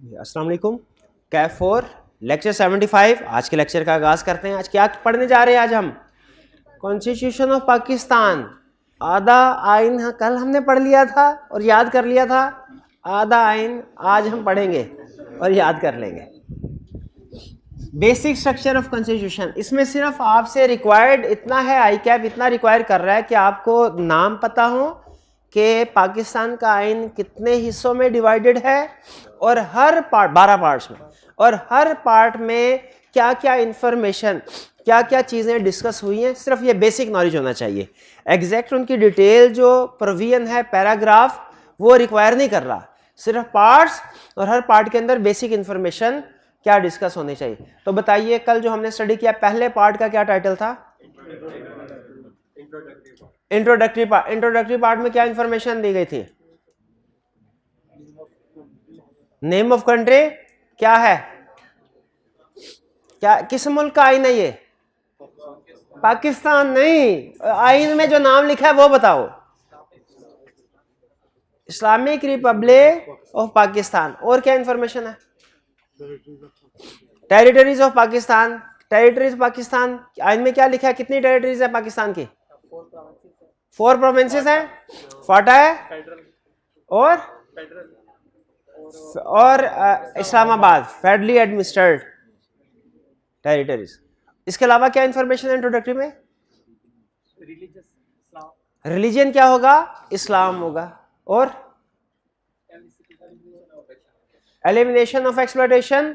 अस्सलाम वालेकुम। कैफ 4 लेक्चर 75। आज के लेक्चर का आगाज़ करते हैं। आज क्या पढ़ने जा रहे हैं? आज हम कॉन्स्टिट्यूशन ऑफ पाकिस्तान, आधा आइन कल हमने पढ़ लिया था और याद कर लिया था। आधा आइन आज हम पढ़ेंगे और याद कर लेंगे। बेसिक स्ट्रक्चर ऑफ कॉन्स्टिट्यूशन, इसमें सिर्फ आपसे रिक्वायर्ड इतना है, आई कैप इतना रिक्वायर कर रहा है कि आपको नाम पता हो कि पाकिस्तान का आइन कितने हिस्सों में डिवाइडेड है और हर पार्ट 12 पार्ट्स में, और हर पार्ट में क्या क्या इंफॉर्मेशन, क्या क्या चीज़ें डिस्कस हुई हैं। सिर्फ ये बेसिक नॉलेज होना चाहिए। एग्जैक्ट उनकी डिटेल जो प्रोविजन है पैराग्राफ वो रिक्वायर नहीं कर रहा, सिर्फ पार्ट्स और हर पार्ट के अंदर बेसिक इंफॉर्मेशन क्या डिस्कस होनी चाहिए। तो बताइए कल जो हमने स्टडी किया पहले पार्ट का क्या टाइटल था? Introductory part. इंट्रोडक्टरी पार्ट में क्या इंफॉर्मेशन दी गई थी? नेम ऑफ कंट्री क्या है, क्या किस मुल्क का आइन है ये? पाकिस्तान नहीं, आइन में जो नाम लिखा है वो बताओ। Islamic Republic of Pakistan. और क्या इंफॉर्मेशन है? Territories of Pakistan. Territories Pakistan आइन में क्या लिखा है? कितनी टेरिटरीज है पाकिस्तान की? 4 प्रोविंसेस हैं, फाटा है और इस्लामाबाद, फेडरली एडमिनिस्ट्रेड टेरिटरीज। इसके अलावा क्या इंफॉर्मेशन है इंट्रोडक्टरी में? रिलीजन क्या होगा? इस्लाम होगा। और elimination of exploitation,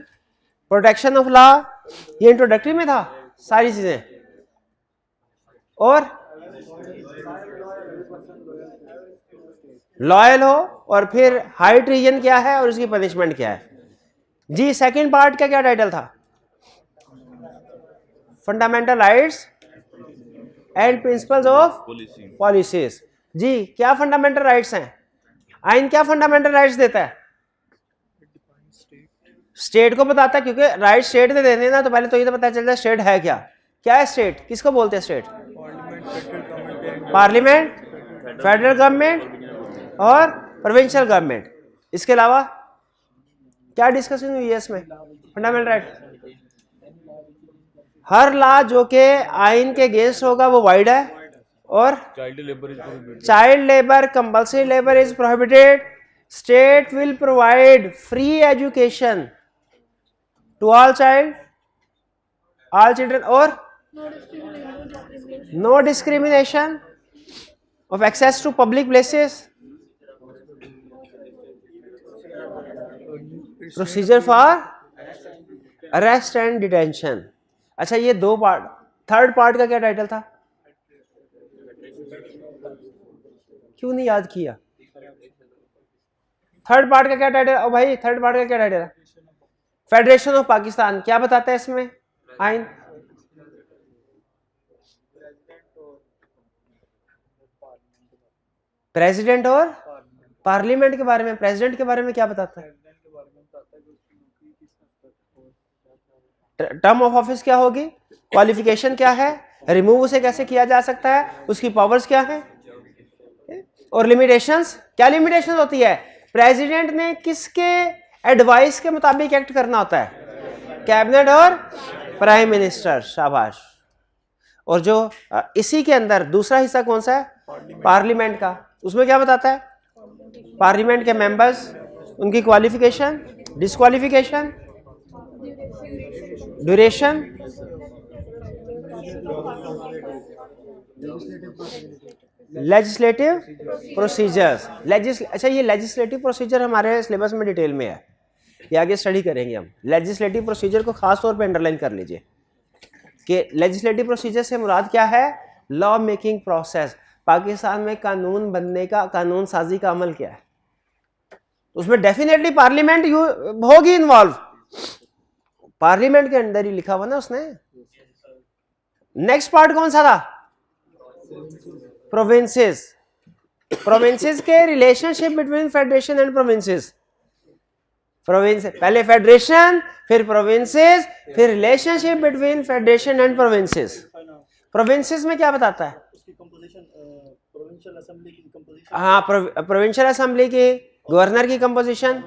protection of law, ये इंट्रोडक्टरी में था सारी चीजें। और लॉयल हो, और फिर हाई ट्रीजन क्या है और उसकी पनिशमेंट क्या है। जी सेकंड पार्ट का क्या टाइटल था? Fundamental rights and principles of policies. जी क्या फंडामेंटल राइट्स हैं? आइन क्या फंडामेंटल राइट्स देता है? स्टेट को बताता है, क्योंकि राइट स्टेट से देने ना तो पहले तो ये तो पता चलता है स्टेट है क्या। क्या है स्टेट? किसको बोलते हैं स्टेट? पार्लियामेंट, फेडरल गवर्नमेंट और प्रोविंशियल गवर्नमेंट। इसके अलावा क्या डिस्कशन हुई है इसमें? Fundamental right. हर लॉ जो के आइन के अगेंस्ट होगा वो वाइड है, और child labour, compulsory labour is prohibited. State will provide free education to all children और no discrimination of access to public places, procedure for arrest and detention। अच्छा ये दो पार्ट। थर्ड पार्ट का क्या टाइटल था? क्यों नहीं याद किया? थर्ड पार्ट का क्या टाइटल? ओ भाई थर्ड पार्ट का क्या टाइटल है? Federation of Pakistan. क्या बताता है इसमें आइन? प्रेसिडेंट और पार्लियामेंट के बारे में। प्रेसिडेंट के बारे में क्या बताता है? टर्म ऑफ ऑफिस क्या होगी, क्वालिफिकेशन क्या है, रिमूव उसे कैसे किया जा सकता है, उसकी पावर्स क्या है, और लिमिटेशंस। क्या लिमिटेशन होती है? प्रेसिडेंट ने किसके एडवाइस के मुताबिक एक्ट करना होता है? कैबिनेट और प्राइम मिनिस्टर। शाबाश। और जो इसी के अंदर दूसरा हिस्सा कौन सा है? पार्लियामेंट का। उसमें क्या बताता है? पार्लियामेंट के मेंबर्स, उनकी qualification, disqualification, duration, legislative procedures. अच्छा ये लेजिस्लेटिव प्रोसीजर हमारे सिलेबस में डिटेल में है, ये आगे स्टडी करेंगे हम। लेजिस्लेटिव प्रोसीजर को खास तौर पे अंडरलाइन कर लीजिए कि लेजिस्लेटिव प्रोसीजर से मुराद क्या है? Law making process. पाकिस्तान में कानून बनने का, कानून साजी का अमल क्या है? उसमें डेफिनेटली पार्लियामेंट होगी इन्वॉल्व। पार्लियामेंट के अंदर ही लिखा हुआ ना उसने। नेक्स्ट पार्ट कौन सा था? प्रोविंसेस। प्रोविंसेस के relationship between federation and provinces. Province पहले फेडरेशन, फिर प्रोविंसेस, फिर relationship between federation and provinces. Provinces में क्या बताता है? हाँ, प्रोविंशियल असेंबली की, गवर्नर की कंपोजिशन,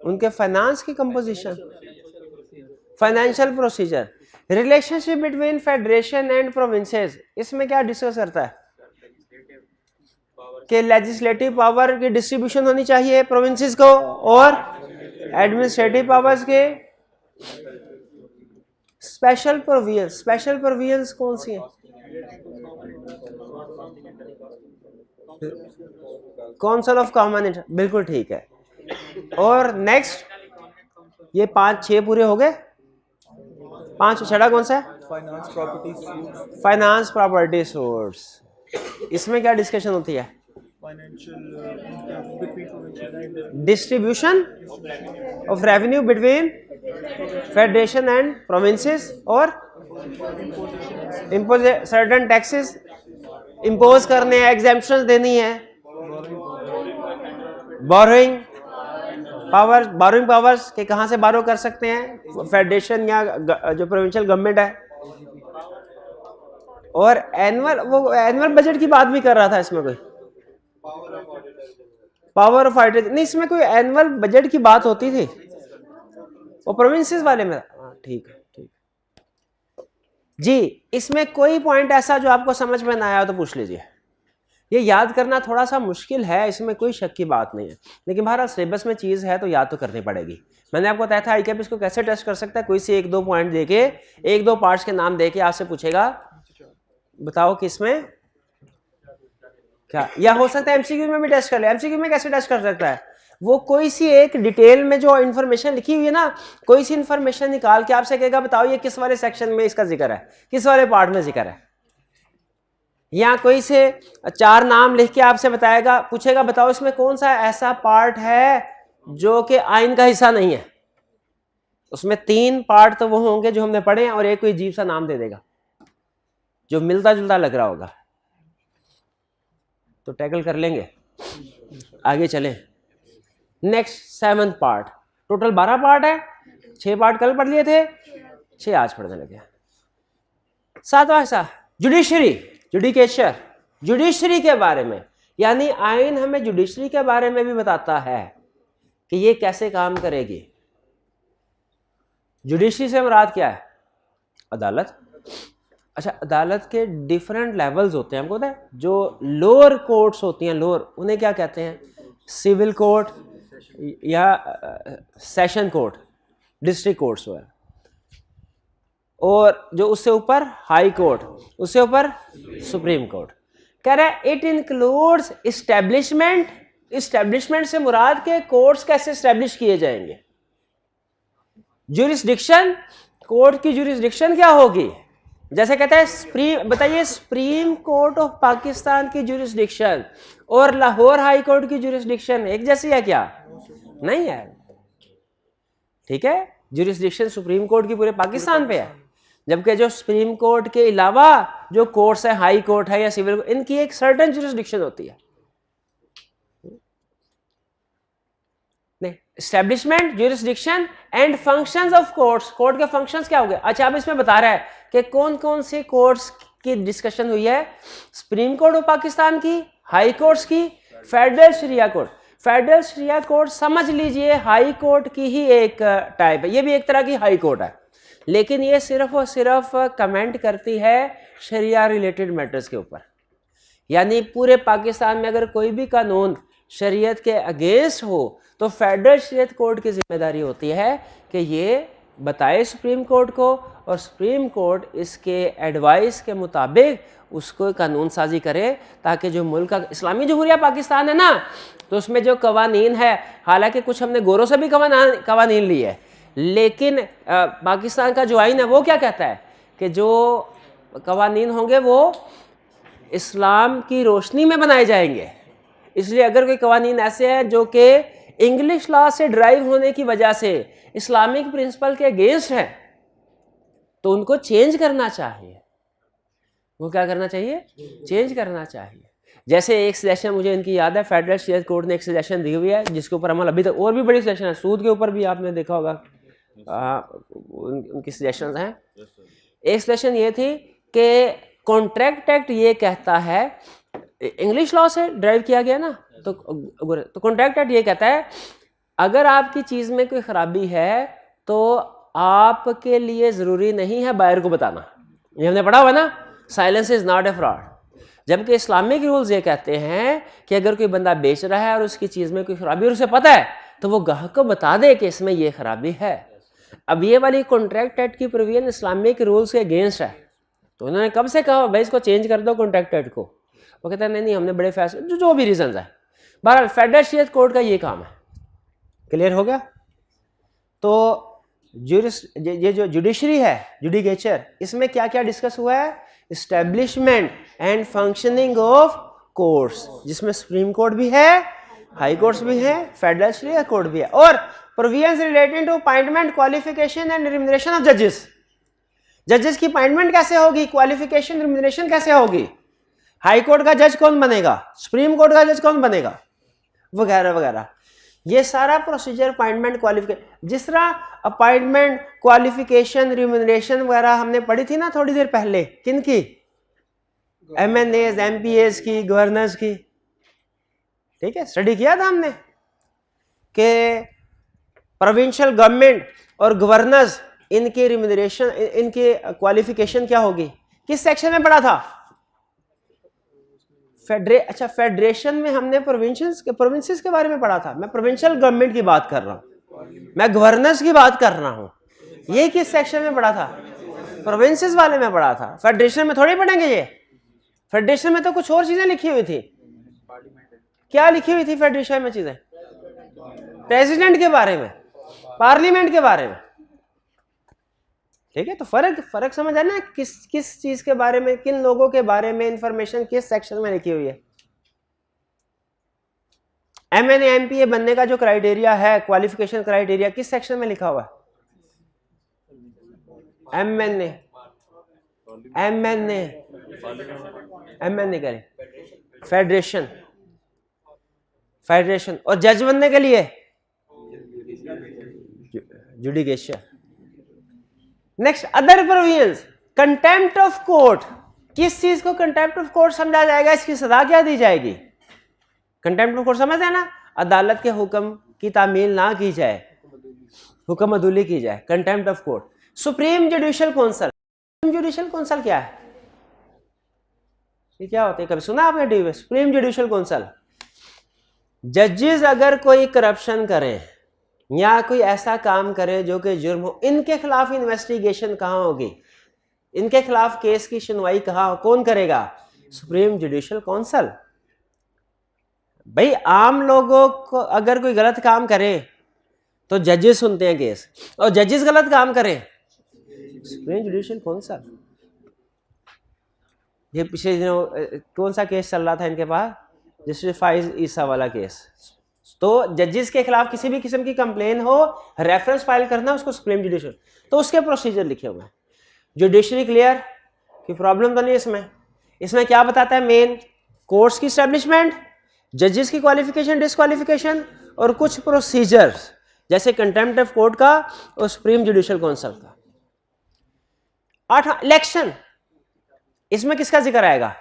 उनके फाइनेंस की composition, financial procedure, relationship between federation and provinces, इसमें क्या डिस्कस करता है कि लेजिस्लेटिव पावर की डिस्ट्रीब्यूशन होनी चाहिए प्रोविंसेस को, और एडमिनिस्ट्रेटिव पावर्स के स्पेशल प्रोविजंस। स्पेशल प्रोविजंस कौन सी हैं? काउंसिल ऑफ कॉमन इंटरेस्ट, बिल्कुल ठीक है। और नेक्स्ट, ये 5-6 पूरे हो गए। 5 छठा कौन सा है? Finance property suits. इसमें क्या डिस्कशन होती है? Distribution of revenue between federation and provinces, और इम्पोज सर्टेन टैक्सेस इम्पोज करने हैं, एग्जेम्पशन देनी है, बोरोइंग पावर्स के कहां से बारो कर सकते हैं फेडरेशन या जो प्रोविंशियल गवर्नमेंट है, और एनुअल बजट की बात भी कर रहा था इसमें कोई, पावर ऑफ ऑडिट नहीं, इसमें कोई एनुअल बजट की बात होती थी वो प्रोविंसेस वाले में। ठीक है, ठीक जी। इसमें कोई पॉइंट ऐसा जो आपको समझ में ना आया तो पूछ लीजिए। ये याद करना थोड़ा सा मुश्किल है, इसमें कोई शक की बात नहीं है, लेकिन बहरहाल सिलेबस में चीज़ है तो याद तो करनी पड़ेगी। मैंने आपको बताया था आईकैप इसको कैसे टेस्ट कर सकता है, कोई से 1-2 पॉइंट देके, 1-2 पार्ट्स के नाम देके आपसे पूछेगा बताओ कि इसमें क्या, या हो सकता है एमसीक्यू में भी टेस्ट कर ले। एमसीक्यू में कैसे टेस्ट कर सकता है? वो कोई सी एक डिटेल में जो इन्फॉर्मेशन लिखी हुई है ना, कोई सी इन्फॉर्मेशन निकाल के आपसे कहेगा बताओ ये किस वाले सेक्शन में इसका जिक्र है, किस वाले पार्ट में जिक्र है, या कोई से 4 नाम लिख के आपसे बताएगा, पूछेगा बताओ इसमें कौन सा ऐसा पार्ट है जो कि आइन का हिस्सा नहीं है। उसमें 3 पार्ट तो वो होंगे जो हमने पढ़े हैं, और एक कोई अजीब सा नाम दे देगा जो मिलता जुलता लग रहा होगा, तो टैकल कर लेंगे। आगे चलें। Next 7th part, total 12 part है, 6 पार्ट कल पढ़ लिए थे, 6 आज पढ़ने लगे। 7वां हिस्सा जुडिशरी, जुडिकेचर, जुडिशरी के बारे में, यानी आइन हमें जुडिशरी के बारे में भी बताता है कि ये कैसे काम करेगी। जुडिशरी से मुराद क्या है? अदालत। अच्छा, अदालत के डिफरेंट लेवल्स होते हैं, हमको पता है। जो लोअर कोर्ट्स होती हैं, लोअर, उन्हें क्या कहते हैं? सिविल कोर्ट या सेशन कोर्ट, डिस्ट्रिक्ट कोर्ट्स वगैरह, और जो उससे ऊपर हाई कोर्ट, उससे ऊपर सुप्रीम कोर्ट। कह रहा है इट इंक्लूड्स इस्टेब्लिशमेंट। इस्टेब्लिशमेंट से मुराद के कोर्ट्स कैसे इस्टेब्लिश किए जाएंगे। ज्यूरिसडिक्शन, कोर्ट की ज्यूरिसडिक्शन क्या होगी? जैसे कहता है बताइए सुप्रीम कोर्ट ऑफ पाकिस्तान की ज्यूरिसडिक्शन और लाहौर हाई कोर्ट की ज्यूरिसडिक्शन एक जैसी है क्या? नहीं है, ठीक है। ज्यूरिसडिक्शन सुप्रीम कोर्ट की पूरे पाकिस्तान पे है, जबकि जो सुप्रीम कोर्ट के अलावा जो कोर्ट्स है, हाई कोर्ट है या सिविल, इनकी एक सर्टेन ज्यूरिसडिक्शन होती है। नहीं, establishment, jurisdiction and functions of courts. Court के फंक्शंस क्या हो गए? अच्छा, अब इसमें बता रहा है कि कौन कौन से कोर्ट्स की डिस्कशन हुई है। सुप्रीम कोर्ट ऑफ पाकिस्तान की, हाई कोर्ट्स की, फेडरल शरिया कोर्ट। फेडरल शरिया कोर्ट समझ लीजिए हाई कोर्ट की ही एक टाइप है, ये भी एक तरह की हाई कोर्ट है, लेकिन ये सिर्फ और सिर्फ कमेंट करती है शरिया रिलेटेड मैटर्स के ऊपर। यानी पूरे पाकिस्तान में अगर कोई भी कानून शरीयत के अगेंस्ट हो तो फेडरल शरीयत कोर्ट की जिम्मेदारी होती है कि ये बताए सुप्रीम कोर्ट को, और सुप्रीम कोर्ट इसके एडवाइस के मुताबिक उसको कानून साजी करे, ताकि जो मुल्क का इस्लामी जमहूरिया पाकिस्तान है ना, तो उसमें जो कवानीन है, हालांकि कुछ हमने गोरों से भी कवानीन ली है, लेकिन पाकिस्तान का जो आइन है वो क्या कहता है कि जो कवानीन होंगे वो इस्लाम की रोशनी में बनाए जाएंगे। इसलिए अगर कोई कवानीन ऐसे हैं जो कि इंग्लिश लॉ से ड्राइव होने की वजह से इस्लामिक प्रिंसिपल के अगेंस्ट है, तो उनको चेंज करना चाहिए। वो क्या करना चाहिए? चेंज करना चाहिए। जैसे एक सजेशन मुझे इनकी याद है, फेडरल शरीयत कोर्ट ने एक सजेशन दी हुई है जिसके ऊपर अमल अभी तक, और भी बड़ी सजेशन है, सूद के ऊपर भी आपने देखा होगा उनकी सजेशन हैं। एक सजेशन ये थी कि कॉन्ट्रैक्ट एक्ट ये कहता है, इंग्लिश लॉ से ड्राइव किया गया ना, तो कॉन्ट्रैक्ट एक्ट ये कहता है अगर आपकी चीज में कोई खराबी है तो आपके लिए जरूरी नहीं है बायर को बताना, ये हमने पढ़ा हुआ ना, silence is not a fraud. जबकि इस्लामिक रूल्स ये कहते हैं कि अगर कोई बंदा बेच रहा है और उसकी चीज में कोई खराबी और उसे पता है तो वो ग्राहक को बता दे कि इसमें ये खराबी है। अब ये वाली कॉन्ट्रैक्ट एक्ट की प्रोविजन इस्लामिक रूल्स के अगेंस्ट है, तो उन्होंने कब से कहा भाई इसको चेंज कर दो कॉन्ट्रैक्ट एक्ट को, वो कहते हैं नहीं हमने बड़े फैसले जो भी रीजन है। बहरहाल फेडरल शरीयत कोर्ट का ये काम है। क्लियर हो गया? तो ये जो जुडिशरी है, जुडिकेचर, इसमें क्या क्या डिस्कस हुआ है? Establishment and functioning of courts, जिसमें सुप्रीम कोर्ट भी है, हाई कोर्ट्स भी है, फेडरल शरीयत कोर्ट भी है, और provisions related to appointment, qualification and remuneration of जजेस। जजेस की अपॉइंटमेंट कैसे होगी, क्वालिफिकेशन, रिम्यूनरेशन कैसे होगी, हाई कोर्ट का जज कौन बनेगा, सुप्रीम कोर्ट का जज कौन बनेगा, वगैरह वगैरह। ये सारा प्रोसीजर अपॉइंटमेंट, क्वालिफिकेशन, जिस तरह अपॉइंटमेंट, क्वालिफिकेशन, रिम्यूनरेशन वगैरह हमने पढ़ी थी ना थोड़ी देर पहले, किन की? MNAs, MPAs की, गवर्नर्स की। ठीक है, स्टडी किया था हमने कि प्रोविंशियल गवर्नमेंट और गवर्नर्स, इनके रिम्यूनरेशन, इनके क्वालिफिकेशन क्या होगी। किस सेक्शन में पढ़ा था? अच्छा, फेडरेशन में हमने प्रोविंसेस के बारे में पढ़ा था। मैं प्रोविंशियल गवर्नमेंट की बात कर रहा हूँ, मैं गवर्नर्स की बात कर रहा हूँ। ये किस सेक्शन में पढ़ा था? प्रोविंसेस वाले में पढ़ा था। फेडरेशन में थोड़ी पढ़ेंगे ये। फेडरेशन में तो कुछ और चीजें लिखी हुई थी। क्या लिखी हुई थी फेडरेशन में चीजें? प्रेसिडेंट के बारे में, पार्लियामेंट के बारे में। ठीक है, तो फर्क समझ आया ना, किस चीज के बारे में, किन लोगों के बारे में इंफॉर्मेशन किस सेक्शन में लिखी हुई है। MNA MPA बनने का जो क्राइटेरिया है, क्वालिफिकेशन क्राइटेरिया, किस सेक्शन में लिखा हुआ है? MNA करें, फेडरेशन। और जज बनने के लिए judicature. Next, other provisions, contempt of court. किस चीज को कंटेम्प्ट ऑफ कोर्ट समझा जाएगा, इसकी सजा क्या दी जाएगी? कंटेम्प्ट ऑफ कोर्ट समझ है ना, अदालत के हुक्म की तामील ना की जाए, हुक्म अदूली की जाए, contempt of court. Supreme judicial council, supreme judicial council क्या है? ये क्या होता है, कभी सुना आपने टीवी? सुप्रीम जुडिशियल काउंसिल, जजेस अगर कोई करप्शन करें या कोई ऐसा काम करे जो कि जुर्म हो, इनके खिलाफ इन्वेस्टिगेशन कहाँ होगी, इनके खिलाफ केस की सुनवाई कहाँ, कौन करेगा? Supreme judicial council. भाई आम लोगों को अगर कोई गलत काम करे तो जजेस सुनते हैं केस, और जजेस गलत काम करें, सुप्रीम जुडिशियल काउंसिल। ये पिछले दिनों कौन सा केस चल रहा था इनके पास, जस्टिस फाइज ईसा वाला केस। तो जजेस के खिलाफ किसी भी किस्म की कंप्लेन हो, रेफरेंस फाइल करना उसको सुप्रीम जुडिशियल, तो उसके प्रोसीजर लिखे हुए हैं। जुडिशरी क्लियर की प्रॉब्लम तो नहीं इसमें क्या बताता है? मेन कोर्ट्स की एस्टेब्लिशमेंट, जजेस की क्वालिफिकेशन, डिस्क्वालिफिकेशन, और कुछ प्रोसीजर्स जैसे कंटेम्प्ट ऑफ कोर्ट का और सुप्रीम जुडिशियल काउंसिल का। 8, इलेक्शन। इसमें किसका जिक्र आएगा?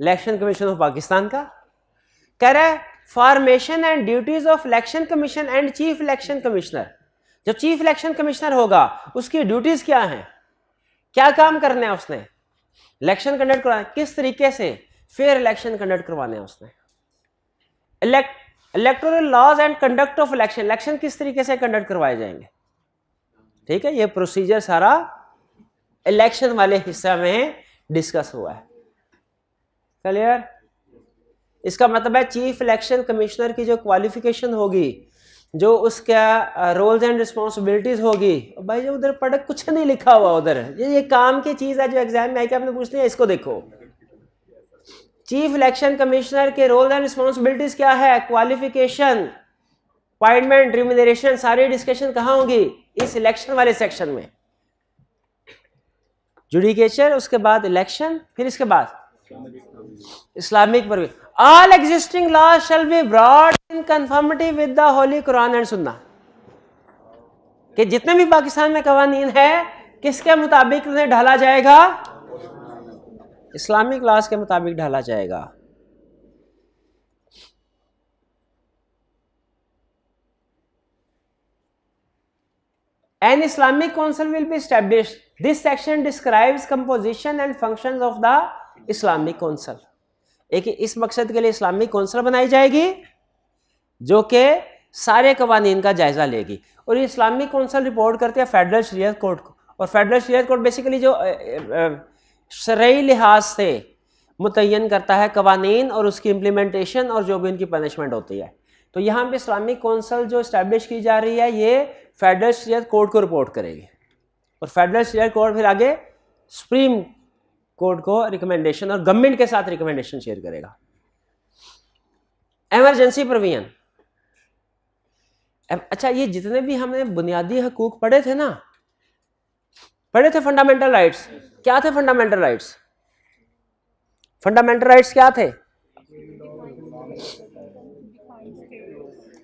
इलेक्शन कमीशन ऑफ पाकिस्तान का। कह रहा है formation and duties of election commission and chief election commissioner. जब चीफ इलेक्शन कमिश्नर होगा उसकी ड्यूटीज क्या हैं, क्या काम करने हैं उसने? इलेक्शन कंडक्ट करवाना, किस तरीके से फेयर इलेक्शन कंडक्ट करवाने हैं उसने। Electoral laws and conduct of election, election किस तरीके से कंडक्ट करवाए जाएंगे। ठीक है, ये प्रोसीजर सारा इलेक्शन वाले हिस्से में डिस्कस हुआ है। क्लियर? इसका मतलब है चीफ इलेक्शन कमिश्नर की जो क्वालिफिकेशन होगी, जो उसका रोल्स एंड रिस्पॉन्सिबिलिटीज होगी, भाई जो उधर पढ़ कुछ नहीं लिखा हुआ उधर, ये काम की चीज है जो एग्जाम में आके आपने पूछनी है, इसको देखो। चीफ इलेक्शन कमिश्नर के रोल्स एंड रिस्पॉन्सिबिलिटीज क्या है, क्वालिफिकेशन, अपॉइंटमेंट, रिम्यूनरेशन, सारी डिस्कशन कहाँ होगी? इस इलेक्शन वाले सेक्शन में। जुडिकेचर, उसके बाद इलेक्शन, फिर इसके बाद Islamic provision. All existing laws shall be brought in conformity with the holy Quran and Sunnah. कि जितने भी पाकिस्तान में कवानीन है किसके मुताबिक उन्हें ढाला जाएगा? इस्लामिक लॉज के मुताबिक ढाला जाएगा। An Islamic council will be established. This section describes composition and functions of the Islamic council. एक इस मकसद के लिए इस्लामिक कौंसिल बनाई जाएगी जो कि सारे कवानीन का जायजा लेगी, और ये इस्लामिक कौंसिल रिपोर्ट करती है फेडरल शरीयत कोर्ट को, और फेडरल शरीयत कोर्ट बेसिकली जो शरई लिहाज से मुतय्यन करता है कवानीन और उसकी इम्प्लीमेंटेशन और जो भी उनकी पनिशमेंट होती है। तो यहाँ पे इस्लामिक कौंसिल जो इस्टेब्लिश की जा रही है ये फेडरल शरीयत कोर्ट को रिपोर्ट करेगी, और फेडरल शरीयत कोर्ट फिर आगे सुप्रीम कोर्ट को रिकमेंडेशन और गवर्नमेंट के साथ रिकमेंडेशन शेयर करेगा। इमरजेंसी प्रोविजन, अच्छा ये जितने भी हमने बुनियादी हकूक पढ़े थे ना, पढ़े थे फंडामेंटल राइट्स, क्या थे फंडामेंटल राइट्स? फंडामेंटल राइट्स क्या थे?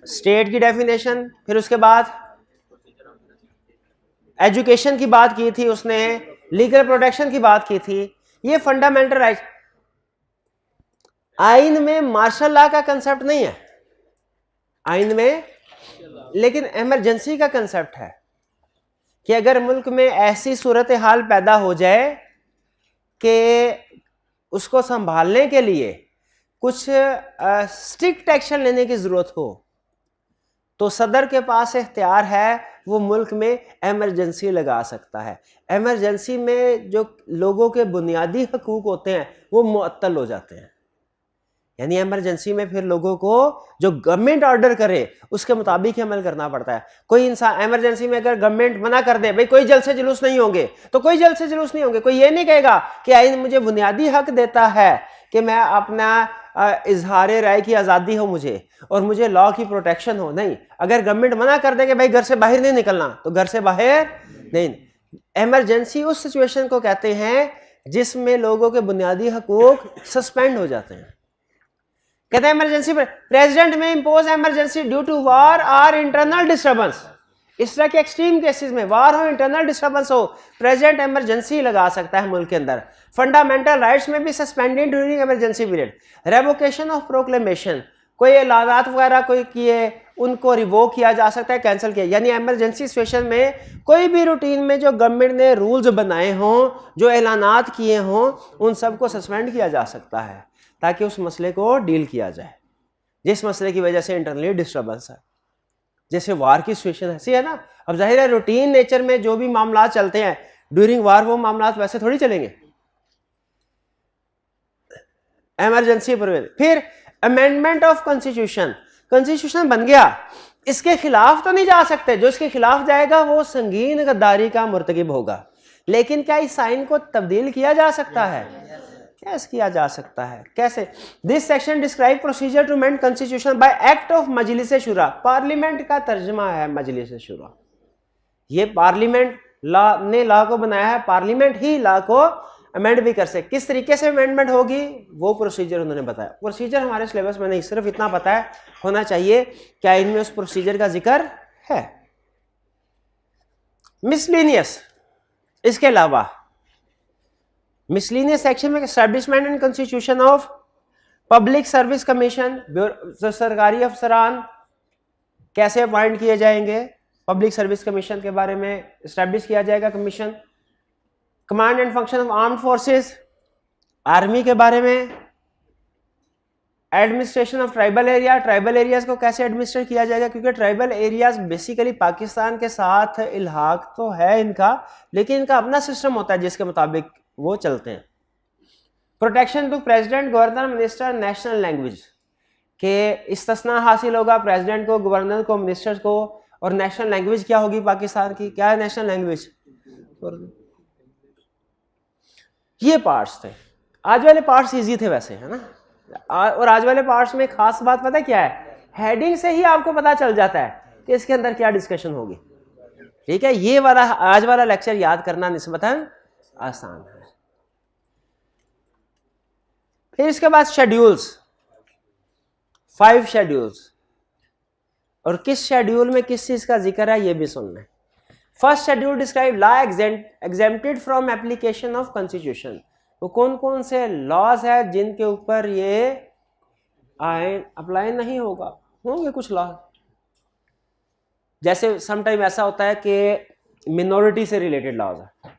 स्टेट की डेफिनेशन, फिर उसके बाद एजुकेशन की बात की थी उसने, लीगल प्रोटेक्शन की बात की थी, ये फंडामेंटल राइट। आइन में मार्शल लॉ का कंसेप्ट नहीं है आइन में, लेकिन इमरजेंसी का कंसेप्ट है कि अगर मुल्क में ऐसी सूरत हाल पैदा हो जाए कि उसको संभालने के लिए कुछ स्ट्रिक्ट एक्शन लेने की जरूरत हो, तो सदर के पास इख्तियार है, वो मुल्क में एमरजेंसी लगा सकता है। एमरजेंसी में जो लोगों के बुनियादी हकूक होते हैं वो मुअत्तल हो जाते हैं, यानी एमरजेंसी में फिर लोगों को जो गवर्नमेंट ऑर्डर करे उसके मुताबिक ही अमल करना पड़ता है। कोई इंसान एमरजेंसी में अगर गवर्नमेंट मना कर दे भाई कोई जलसे जुलूस नहीं होंगे, तो कोई जलसे जुलूस नहीं होंगे। कोई ये नहीं कहेगा कि आइन मुझे बुनियादी हक देता है कि मैं अपना इजहार राय की आज़ादी हो मुझे और मुझे लॉ की प्रोटेक्शन हो, नहीं। अगर गवर्नमेंट मना कर दे कि भाई घर से बाहर नहीं निकलना, तो घर से बाहर नहीं। एमरजेंसी उस सिचुएशन को कहते हैं जिसमें लोगों के बुनियादी हकूक सस्पेंड हो जाते हैं। कहते हैं इमरजेंसी पर प्रेसिडेंट में इंपोज एमरजेंसी ड्यू टू वार और इंटरनल डिस्टर्बेंस। इस तरह के एक्सट्रीम केसेस में, वार हो, इंटरनल डिस्टर्बेंस हो, प्रेसिडेंट इमरजेंसी लगा सकता है मुल्क के अंदर। फंडामेंटल राइट्स में भी suspended during emergency period. Revocation of proclamation, कोई ऐलानात वगैरह कोई किए उनको रिवोक किया जा सकता है, कैंसिल किया। यानी इमरजेंसी सिचुएशन में कोई भी रूटीन में जो गवर्नमेंट ने रूल्स बनाए हों, जो ऐलानात किए हों, उन सबको सस्पेंड किया जा सकता है ताकि उस मसले को डील किया जाए जिस मसले की वजह से इंटरनली डिस्टर्बेंस है। जैसे वार की सिचुएशन ऐसी है ना, अब जाहिर है रूटीन नेचर में जो भी मामला चलते हैं ड्यूरिंग वार वो मामला वैसे थोड़ी चलेंगे। Emergency provision. फिर अमेंडमेंट ऑफ कॉन्स्टिट्यूशन, कॉन्स्टिट्यूशन बन गया, इसके खिलाफ तो नहीं जा सकते, जो इसके खिलाफ जाएगा वो संगीन गद्दारी का मुर्तकिब होगा। लेकिन क्या इस आइन को तब्दील किया जा सकता है? कैसे किया जा सकता है? कैसे? This section describe procedure to amend constitution by act of Majlis Shura. Parliament का तर्जमा है मजलिस शुरा। ये पार्लियामेंट लॉ ने लॉ को बनाया है, पार्लियामेंट ही लॉ को अमेंड भी कर सकते। किस तरीके से अमेंडमेंट होगी वो प्रोसीजर उन्होंने बताया। प्रोसीजर हमारे सिलेबस में नहीं, सिर्फ इतना पता है होना चाहिए क्या इनमें उस प्रोसीजर का जिक्र है। मिसलेनियस, इसके अलावा मिसलेनियस सेक्शन में establishment and constitution of public service commission, सरकारी अफसरान कैसे अपॉइंट किए जाएंगे, पब्लिक सर्विस कमीशन के बारे में एस्टैब्लिश किया जाएगा commission. Command and function of armed forces, army के बारे में। Administration of tribal area, tribal areas को कैसे एडमिनिस्ट्रेट किया जाएगा, क्योंकि ट्राइबल एरियाज बेसिकली पाकिस्तान के साथ इल्हाक तो है इनका, लेकिन इनका अपना सिस्टम होता है जिसके मुताबिक वो चलते हैं। Protection to president, governor, minister, national language के इस्तिस्ना हासिल होगा प्रेसिडेंट को, गवर्नर को, मिनिस्टर्स को। और नेशनल लैंग्वेज क्या होगी पाकिस्तान की, क्या है नेशनल लैंग्वेज? ये पार्ट्स थे। आज वाले पार्ट्स इजी थे वैसे, है ना। और आज वाले पार्ट्स में खास बात पता क्या है, हेडिंग से ही आपको पता चल जाता है कि इसके अंदर क्या डिस्कशन होगी। ठीक है, ये वाला आज वाला लेक्चर याद करना निस्बतन आसान है। फिर इसके बाद शेड्यूल्स, 5 शेड्यूल्स, और किस शेड्यूल में किस चीज का जिक्र है ये भी सुनना है। First schedule describe law exempted from application of constitution. वो कौन कौन से लॉज है जिनके ऊपर ये आइन अप्लाई नहीं होगा। होंगे कुछ लॉ, जैसे समटाइम ऐसा होता है कि मिनॉरिटी से रिलेटेड लॉज है,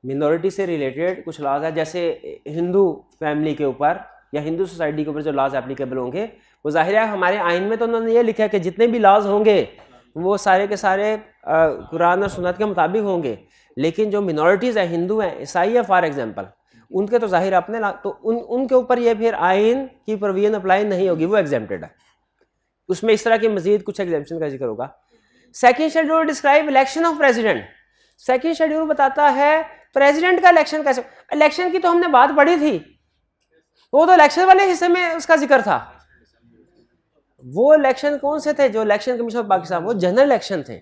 मिनॉरिटी से रिलेटेड कुछ लॉज है, जैसे हिंदू फैमिली के ऊपर या हिंदू सोसाइटी के ऊपर जो लॉज एप्लीकेबल होंगे, वो जाहिर है हमारे आइन में तो उन्होंने ये लिखा है कि जितने भी लॉज होंगे वो सारे के सारे कुरान और सुन्नत के मुताबिक होंगे, लेकिन जो मिनॉरिटीज़ हैं, हिंदू हैं, ईसाई है फॉर एग्जांपल, उनके तो जाहिर अपने तो उनके ऊपर ये फिर आइन की प्रोविजन अप्लाई नहीं होगी, वो एग्जेम्प्टेड है। उसमें इस तरह की मजीद कुछ एग्जेम्पशन का जिक्र होगा। Second schedule describe election of president. Second schedule बताता है प्रेसिडेंट का इलेक्शन कैसे। इलेक्शन की तो हमने बात पढ़ी थी, वो तो इलेक्शन वाले हिस्से में उसका जिक्र था। वो इलेक्शन कौन से थे? जो इलेक्शन कमीशन ऑफ पाकिस्तान, वो जनरल इलेक्शन थे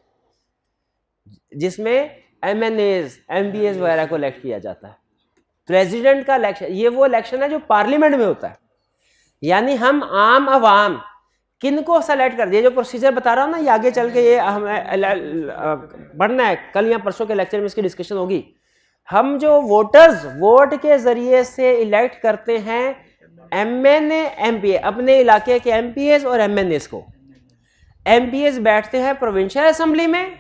जिसमें MNAs, MPAs वगैरह को इलेक्ट किया जाता है। प्रेसिडेंट का इलेक्शन ये वो इलेक्शन है जो पार्लियामेंट में होता है, यानी हम आम अवाम किनको सेलेक्ट कर दिए। जो प्रोसीजर बता रहा हूँ ना, ये आगे चल के ये हमें बढ़ना है, कल या परसों के लेक्चर में इसकी डिस्कशन होगी। हम जो वोटर्स वोट के जरिए से इलेक्ट करते हैं MNA MPA, अपने इलाके के MPAs और MNAs को। MPAs बैठते हैं प्रोविंशियल असेंबली में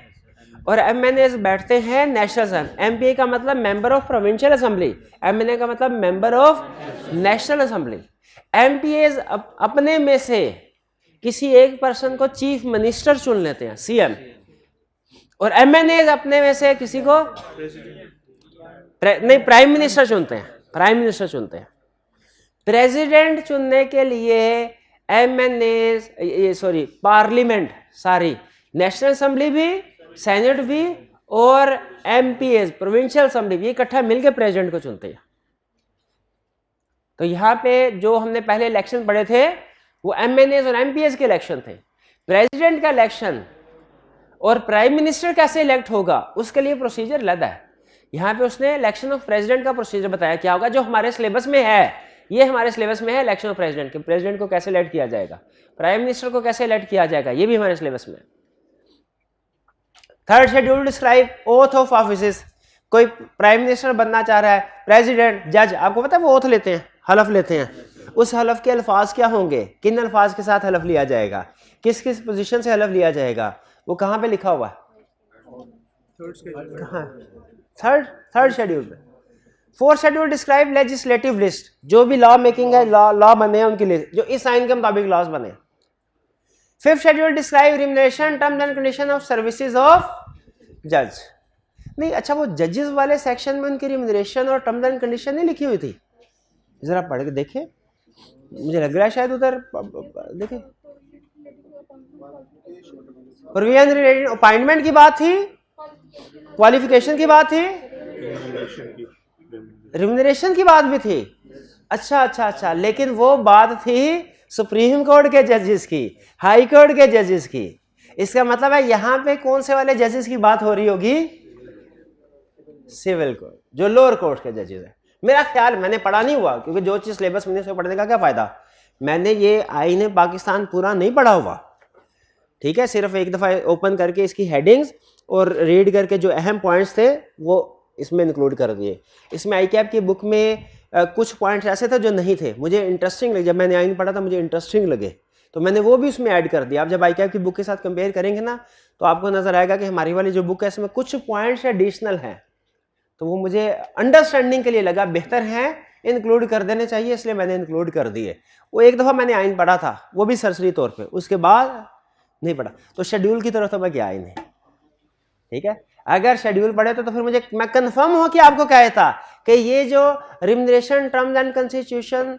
और MNAs बैठते हैं नेशनल असेंबली। MPA का मतलब member of provincial assembly, MNA का मतलब member of national assembly. MPAs अपने में से किसी एक पर्सन को चीफ मिनिस्टर चुन लेते हैं, CM, और MNAs अपने में से किसी को नहीं, प्राइम मिनिस्टर चुनते हैं, प्राइम मिनिस्टर चुनते हैं। प्रेसिडेंट चुनने के लिए MNAs पार्लियामेंट सारी, नेशनल असेंबली भी, सेनेट भी और MPAs प्रोविंशियल असेंबली भी इकट्ठा मिलकर प्रेसिडेंट को चुनते हैं। तो यहाँ पे जो हमने पहले इलेक्शन पढ़े थे वो MNAs और MPAs के इलेक्शन थे। प्रेसिडेंट का इलेक्शन और प्राइम मिनिस्टर कैसे इलेक्ट होगा उसके लिए प्रोसीजर अलग है। यहाँ पे उसने इलेक्शन ऑफ प्रेसिडेंट का प्रोसीजर बताया क्या होगा, जो हमारे सिलेबस में है। ये हमारे सिलेबस में है इलेक्शन ऑफ प्रेसिडेंट के, प्रेसिडेंट को कैसे इलेक्ट किया जाएगा, प्राइम मिनिस्टर को कैसे इलेक्ट किया जाएगा, ये भी हमारे सिलेबस में। Third schedule describe oath of office. कोई प्राइम मिनिस्टर बनना चाह रहा है, प्रेसिडेंट, जज, आपको पता है वो ओथ लेते हैं, हलफ लेते हैं। उस हलफ के अल्फाज क्या होंगे, किन अल्फाज के साथ हलफ लिया जाएगा, किस किस पोजीशन से हलफ लिया जाएगा, वो कहाँ पे लिखा हुआ है? थर्ड शेड्यूल में। Fourth schedule describe legislative list, जो भी लॉ मेकिंग है, लॉ बने हैं उनकी लिस्ट, जो इस आइन के मुताबिक लॉज बने। Fifth schedule describe remuneration, terms and condition of services of जज। नहीं, अच्छा, वो जजेस वाले सेक्शन में उनकी रिम्यूनरेशन और टर्म्स एंड कंडीशन नहीं लिखी हुई थी? जरा पढ़ के देखें, मुझे लग रहा है शायद उधर देखें। प्रोविजन रिलेटेड अपॉइंटमेंट की बात थी, क्वालिफिकेशन की बात थी, रिम्यूनरेशन की बात भी थी। अच्छा, लेकिन वो बात थी सुप्रीम कोर्ट के जजेस की, हाई कोर्ट के जजेस की। इसका मतलब है यहाँ पे कौन से वाले जजेस की बात हो रही होगी? सिविल कोर्ट, जो लोअर कोर्ट के जजेस है। मेरा ख्याल, मैंने पढ़ा नहीं हुआ क्योंकि जो चीज सिलेबस में, उसमें पढ़ने का क्या फायदा। मैंने ये आईन पाकिस्तान पूरा नहीं पढ़ा हुआ, ठीक है, सिर्फ एक दफा ओपन करके इसकी हेडिंग्स और रीड करके जो अहम पॉइंट्स थे वो इसमें इंक्लूड कर दिए। इसमें ICAP की बुक में कुछ पॉइंट्स ऐसे थे जो नहीं थे, मुझे इंटरेस्टिंग लगे। जब मैंने आइन पढ़ा था मुझे इंटरेस्टिंग लगे, तो मैंने वो भी उसमें ऐड कर दिया। आप जब ICAP की बुक के साथ कंपेयर करेंगे ना, तो आपको नजर आएगा कि हमारी वाली जो बुक है इसमें कुछ पॉइंट्स एडिशनल हैं, तो वो मुझे अंडरस्टैंडिंग के लिए लगा बेहतर है इंक्लूड कर देने चाहिए, इसलिए मैंने इंक्लूड कर दिए। वो एक दफ़ा मैंने आइन पढ़ा था, वो भी सरसरी तौर पे, उसके बाद नहीं पढ़ा। तो शेड्यूल की तरफ तो मैं गया ही नहीं, ठीक है। अगर शेड्यूल पढ़े तो फिर मुझे, मैं कंफर्म हो कि आपको क्या था कि ये जो remuneration terms and constitution,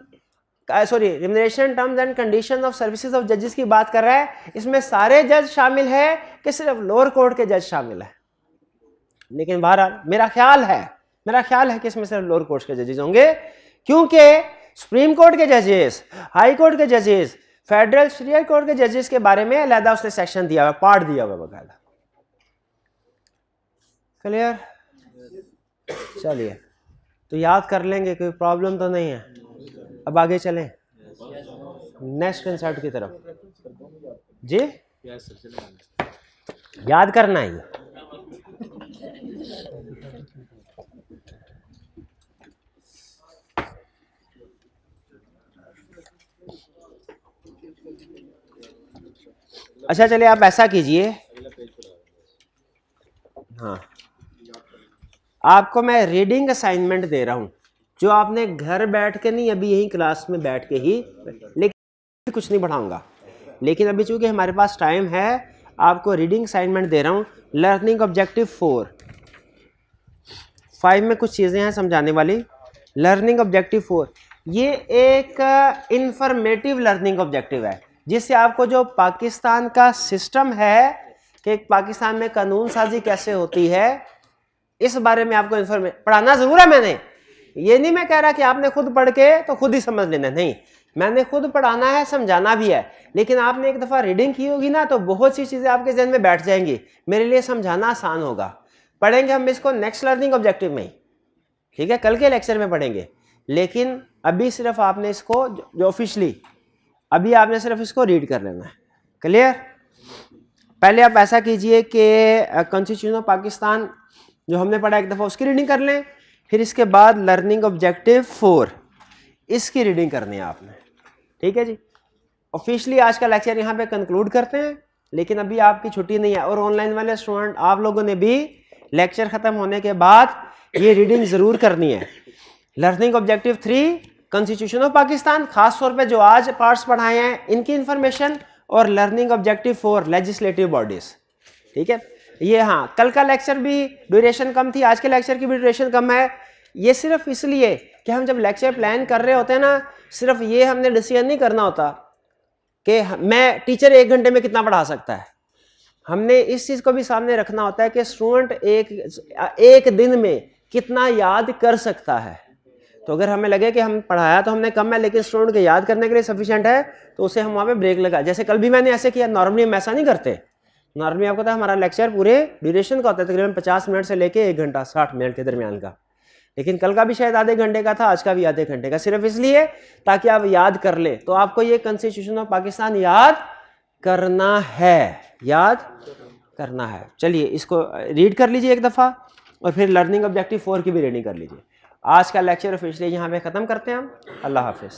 remuneration terms and condition of services of जजेस की बात कर रहा है, इसमें सारे जज शामिल है कि सिर्फ लोअर कोर्ट के जज शामिल है। लेकिन बहरहाल मेरा ख्याल है कि इसमें सिर्फ लोअर कोर्ट के जजेस होंगे, क्योंकि सुप्रीम कोर्ट के जजेस, हाई कोर्ट के जजेस, फेडरल सुप्रीम कोर्ट के जजेस के बारे में अलहदा उसने सेक्शन दिया हुआ, पार्ट दिया हुआ बकायदा। क्लियर? चलिए, तो याद कर लेंगे, कोई प्रॉब्लम तो नहीं है। अब आगे चलें नेक्स्ट कंसेप्ट की तरफ। जी, याद करना है। अच्छा, चलिए आप ऐसा कीजिए, हाँ, आपको मैं रीडिंग असाइनमेंट दे रहा हूँ जो आपने घर बैठ के नहीं, अभी यही क्लास में बैठ के ही, लेकिन कुछ नहीं पढ़ाऊंगा। लेकिन अभी चूंकि हमारे पास टाइम है, आपको रीडिंग असाइनमेंट दे रहा हूँ। लर्निंग ऑब्जेक्टिव 5 में कुछ चीज़ें हैं समझाने वाली। लर्निंग ऑब्जेक्टिव 4 ये एक इंफॉर्मेटिव लर्निंग ऑब्जेक्टिव है, जिससे आपको जो पाकिस्तान का सिस्टम है कि पाकिस्तान में कानून साजी कैसे होती है, इस बारे में आपको इन्फॉर्मेशन पढ़ाना जरूर है। मैंने ये नहीं मैं कह रहा कि आपने खुद पढ़ के तो खुद ही समझ लेना, नहीं, मैंने खुद पढ़ाना है, समझाना भी है। लेकिन आपने एक दफ़ा रीडिंग की होगी ना, तो बहुत सी चीज़ें आपके जहन में बैठ जाएंगी, मेरे लिए समझाना आसान होगा। पढ़ेंगे हम इसको नेक्स्ट लर्निंग ऑब्जेक्टिव में ही, ठीक है, कल के लेक्चर में पढ़ेंगे। लेकिन अभी सिर्फ आपने इसको जो ऑफिशियली अभी आपने सिर्फ इसको रीड कर लेना है। क्लियर? पहले आप ऐसा कीजिए कि कॉन्स्टिट्यूशन ऑफ पाकिस्तान जो हमने पढ़ा एक दफ़ा उसकी रीडिंग कर लें, फिर इसके बाद लर्निंग ऑब्जेक्टिव 4 इसकी रीडिंग करनी है आपने, ठीक है जी। ऑफिशियली आज का लेक्चर यहाँ पे कंक्लूड करते हैं, लेकिन अभी आपकी छुट्टी नहीं है, और ऑनलाइन वाले स्टूडेंट आप लोगों ने भी लेक्चर ख़त्म होने के बाद ये रीडिंग ज़रूर करनी है। Learning objective 3 constitution of Pakistan, खास तौर पे जो आज पार्ट्स पढ़ाए हैं इनकी इंफॉर्मेशन, और लर्निंग ऑब्जेक्टिव 4 लेजिस्लेटिव बॉडीज, ठीक है। ये हाँ, कल का लेक्चर भी ड्यूरेशन कम थी, आज के लेक्चर की भी ड्यूरेशन कम है। ये सिर्फ इसलिए कि हम जब लेक्चर प्लान कर रहे होते हैं ना, सिर्फ ये हमने डिसीजन नहीं करना होता कि मैं टीचर 1 घंटे में कितना पढ़ा सकता है, हमने इस चीज़ को भी सामने रखना होता है कि स्टूडेंट एक दिन में कितना याद कर सकता है। तो अगर हमें लगे कि हम पढ़ाया तो हमने कम है, लेकिन स्टूडेंट के याद करने के लिए सफिशिएंट है, तो उसे हम वहाँ पे ब्रेक लगा। जैसे कल भी मैंने ऐसे किया। नॉर्मली हम ऐसा नहीं करते। नॉर्मली आपको पता है हमारा लेक्चर पूरे ड्यूरेशन का होता है, तकरीबन 50 मिनट से लेके 1 घंटा 60 मिनट के दरमियान का। लेकिन कल का भी शायद आधे घंटे का था, आज का भी आधे घंटे का, सिर्फ इसलिए ताकि आप याद कर ले। तो आपको ये कॉन्स्टिट्यूशन ऑफ पाकिस्तान याद करना है, याद करना है। चलिए इसको रीड कर लीजिए एक दफ़ा, और फिर लर्निंग ऑब्जेक्टिव 4 की भी रीडिंग कर लीजिए। आज का लेक्चर ऑफिशियली यहाँ पे ख़त्म करते हैं हम। अल्लाह हाफिज़।